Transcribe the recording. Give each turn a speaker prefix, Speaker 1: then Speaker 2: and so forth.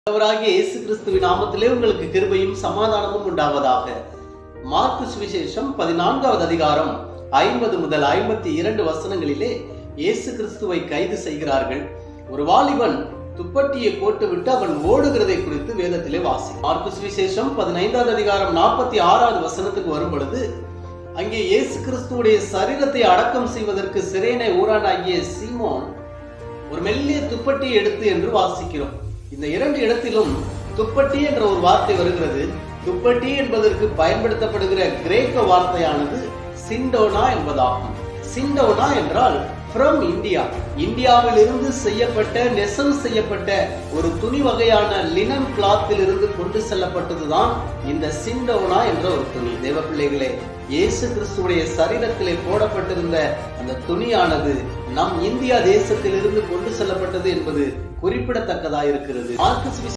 Speaker 1: ஆண்டவராகிய இயேசு கிறிஸ்துவின் நாமத்திலே உங்களுக்கு கிருபையும் சமாதானமும் உண்டாவதாக. மார்க்கு சுவிசேஷம் 14வது அதிகாரம் 50 முதல் 52 வசனங்களிலே இயேசு கிறிஸ்துவை கைது செய்கிறார்கள். ஒரு வாலிபன் துப்பட்டியை போட்டுவிட்டு அவன் ஓடுகிறதை குறித்து வேதத்திலே வாசி. மார்க்கு சுவிசேஷம் 15வது அதிகாரம் 46வது வசனத்துக்கு வரும் பொழுது, அங்கே இயேசு கிறிஸ்துவுடைய சரீரத்தை அடக்கம் செய்வதற்கு சிரேனை ஊரானாகிய சீமோன் ஒரு மெல்லிய துப்பட்டியை எடுத்து என்று வாசிக்கிறோம். இந்த இரண்டு இடத்திலும் துப்பட்டி என்ற ஒரு வார்த்தை வருகிறது. துப்பட்டி என்பதற்கு பயன்படுத்தப்படுகிற கிரேக்க வார்த்தையானது சிண்டோனா என்பதாகும். சிண்டோனா என்றால் ஃப்ரம் இந்தியா, இந்தியாவில் இருந்து செய்யப்பட்ட நெசவு செய்யப்பட்ட ஒரு துணி வகையான லினன் கிளாத்தில் இருந்து கொண்டு செல்லப்பட்டதுதான் இந்த சிண்டோனா என்ற ஒரு துணி. தேவ பிள்ளைகளே, இயேசு கிறிஸ்துடைய சரீரத்திலே போடப்பட்டிருந்த அந்த துணியானது நம் இந்தியா தேசத்திலிருந்து கொண்டு செல்லப்பட்டது என்பது குறிப்பிடத்தக்கதாக இருக்கிறது.